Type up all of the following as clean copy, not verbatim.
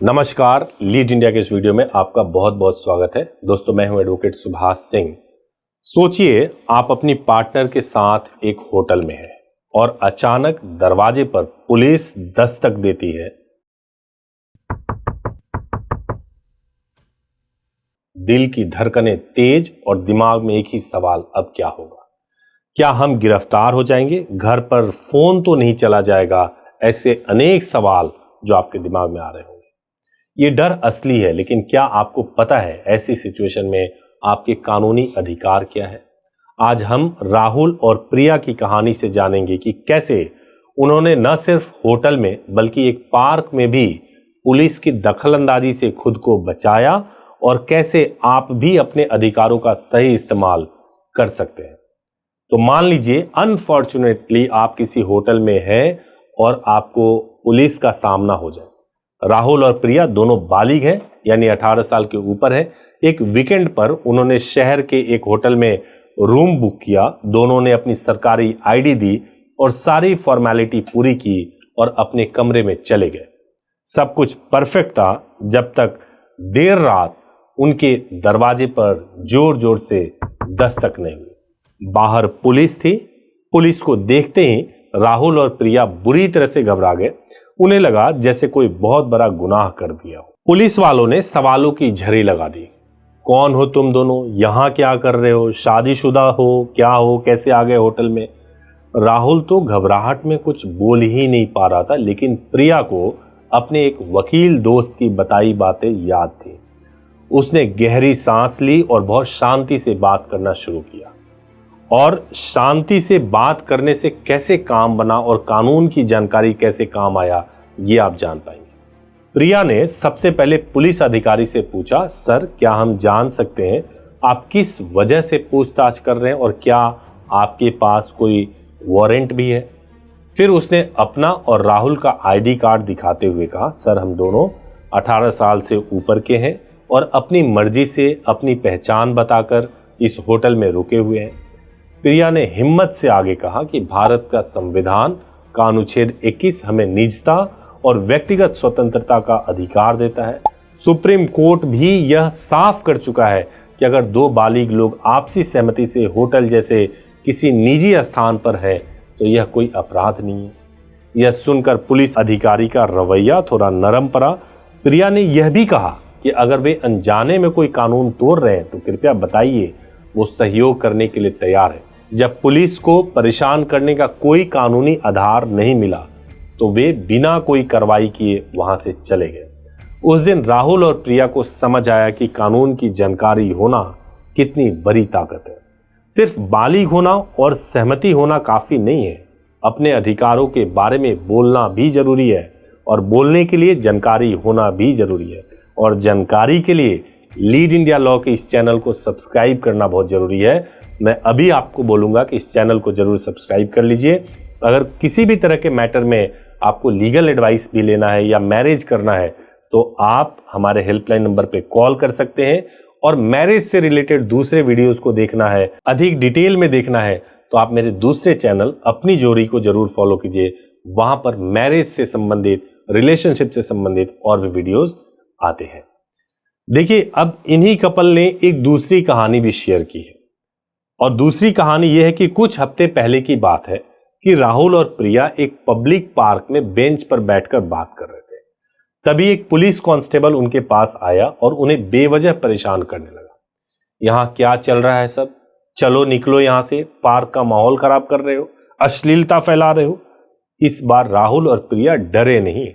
नमस्कार, lead India के इस वीडियो में आपका बहुत बहुत स्वागत है। दोस्तों, मैं हूं एडवोकेट सुभाष सिंह। सोचिए, आप अपनी पार्टनर के साथ एक होटल में हैं और अचानक दरवाजे पर पुलिस दस्तक देती है। दिल की धड़कनें तेज और दिमाग में एक ही सवाल, अब क्या होगा? क्या हम गिरफ्तार हो जाएंगे? घर पर फोन तो नहीं चला जाएगा? ऐसे अनेक सवाल जो आपके दिमाग में आ रहे होंगे। ये डर असली है, लेकिन क्या आपको पता है ऐसी सिचुएशन में आपके कानूनी अधिकार क्या है? आज हम राहुल और प्रिया की कहानी से जानेंगे कि कैसे उन्होंने न सिर्फ होटल में बल्कि एक पार्क में भी पुलिस की दखलंदाजी से खुद को बचाया और कैसे आप भी अपने अधिकारों का सही इस्तेमाल कर सकते हैं। तो मान लीजिए अनफॉर्चुनेटली आप किसी होटल में हैं और आपको पुलिस का सामना हो जाए। राहुल और प्रिया दोनों बालिग हैं, यानी 18 साल के ऊपर है। एक वीकेंड पर उन्होंने शहर के एक होटल में रूम बुक किया। दोनों ने अपनी सरकारी आईडी दी और सारी फॉर्मेलिटी पूरी की और अपने कमरे में चले गए। सब कुछ परफेक्ट था जब तक देर रात उनके दरवाजे पर जोर जोर से दस्तक नहीं हुई। बाहर पुलिस थी। पुलिस को देखते ही राहुल और प्रिया बुरी तरह से घबरा गए। उन्हें लगा जैसे कोई बहुत बड़ा गुनाह कर दिया हो। पुलिस वालों ने सवालों की झड़ी लगा दी। कौन हो तुम दोनों? यहां क्या कर रहे हो? शादीशुदा हो? क्या हो? कैसे आ गए होटल में? राहुल तो घबराहट में कुछ बोल ही नहीं पा रहा था, लेकिन प्रिया को अपने एक वकील दोस्त की बताई बातें याद थी। उसने गहरी सांस ली और बहुत शांति से बात करना शुरू किया। और शांति से बात करने से कैसे काम बना और कानून की जानकारी कैसे काम आया, ये आप जान पाएंगे। प्रिया ने सबसे पहले पुलिस अधिकारी से पूछा, सर, क्या हम जान सकते हैं आप किस वजह से पूछताछ कर रहे हैं और क्या आपके पास कोई वारंट भी है? फिर उसने अपना और राहुल का आईडी कार्ड दिखाते हुए कहा, सर, हम दोनों 18 साल से ऊपर के हैं और अपनी मर्जी से अपनी पहचान बताकर इस होटल में रुके हुए हैं। प्रिया ने हिम्मत से आगे कहा कि भारत का संविधान का अनुच्छेद 21 हमें निजता और व्यक्तिगत स्वतंत्रता का अधिकार देता है। सुप्रीम कोर्ट भी यह साफ कर चुका है कि अगर दो बालिग लोग आपसी सहमति से होटल जैसे किसी निजी स्थान पर है तो यह कोई अपराध नहीं है। यह सुनकर पुलिस अधिकारी का रवैया थोड़ा नरम पड़ा। प्रिया ने यह भी कहा कि अगर वे अनजाने में कोई कानून तोड़ रहे हैं तो कृपया बताइए, वो सहयोग करने के लिए तैयार है। जब पुलिस को परेशान करने का कोई कानूनी आधार नहीं मिला तो वे बिना कोई कार्रवाई किए वहां से चले गए। उस दिन राहुल और प्रिया को समझ आया कि कानून की जानकारी होना कितनी बड़ी ताकत है। सिर्फ बालिग होना और सहमति होना काफी नहीं है, अपने अधिकारों के बारे में बोलना भी जरूरी है और बोलने के लिए जानकारी होना भी जरूरी है। और जानकारी के लिए लीड इंडिया लॉ के इस चैनल को सब्सक्राइब करना बहुत जरूरी है। मैं अभी आपको बोलूंगा कि इस चैनल को जरूर सब्सक्राइब कर लीजिए। अगर किसी भी तरह के मैटर में आपको लीगल एडवाइस भी लेना है या मैरिज करना है तो आप हमारे हेल्पलाइन नंबर पे कॉल कर सकते हैं। और मैरिज से रिलेटेड दूसरे वीडियोस को देखना है, अधिक डिटेल में देखना है, तो आप मेरे दूसरे चैनल अपनी जोड़ी को जरूर फॉलो कीजिए। वहां पर मैरिज से संबंधित, रिलेशनशिप से संबंधित और भी वीडियोस आते हैं। देखिए, अब इन्हीं कपल ने एक दूसरी कहानी भी शेयर की है। और दूसरी कहानी यह है कि कुछ हफ्ते पहले की बात है कि राहुल और प्रिया एक पब्लिक पार्क में बेंच पर बैठकर बात कर रहे थे। तभी एक पुलिस कांस्टेबल उनके पास आया और उन्हें बेवजह परेशान करने लगा। यहां क्या चल रहा है सब? चलो निकलो यहां से, पार्क का माहौल खराब कर रहे हो, अश्लीलता फैला रहे हो। इस बार राहुल और प्रिया डरे नहीं।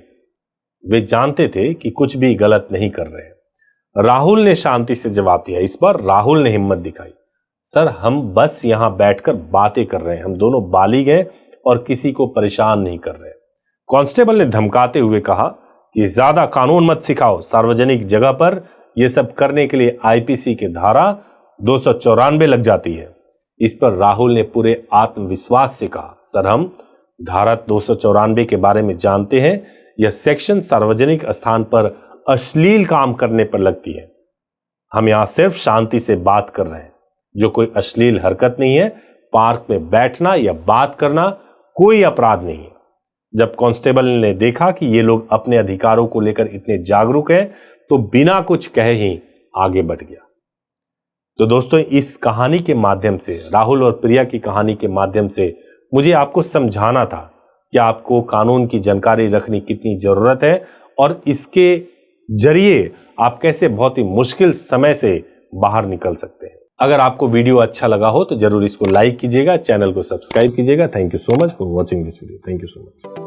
वे जानते थे कि कुछ भी गलत नहीं कर रहे हैं। राहुल ने शांति से जवाब दिया। इस बार राहुल ने हिम्मत दिखाई, सर, हम बस यहां बैठकर बातें कर रहे हैं, हम दोनों बालिग हैं और किसी को परेशान नहीं कर रहे। कांस्टेबल ने धमकाते हुए कहा कि ज्यादा कानून मत सिखाओ, सार्वजनिक जगह पर यह सब करने के लिए आईपीसी की धारा 294 लग जाती है। इस पर राहुल ने पूरे आत्मविश्वास से कहा, सर, हम धारा 294 के बारे में जानते हैं। यह सेक्शन सार्वजनिक स्थान पर अश्लील काम करने पर लगती है। हम यहां सिर्फ शांति से बात कर रहे हैं, जो कोई अश्लील हरकत नहीं है। पार्क में बैठना या बात करना कोई अपराध नहीं है। जब कांस्टेबल ने देखा कि ये लोग अपने अधिकारों को लेकर इतने जागरूक हैं, तो बिना कुछ कहे ही आगे बढ़ गया। तो दोस्तों, इस कहानी के माध्यम से, राहुल और प्रिया की कहानी के माध्यम से मुझे आपको समझाना था कि आपको कानून की जानकारी रखनी कितनी जरूरत है और इसके जरिए आप कैसे बहुत ही मुश्किल समय से बाहर निकल सकते हैं। अगर आपको वीडियो अच्छा लगा हो तो जरूर इसको लाइक कीजिएगा, चैनल को सब्सक्राइब कीजिएगा। Thank you so much for watching this video. Thank you so much.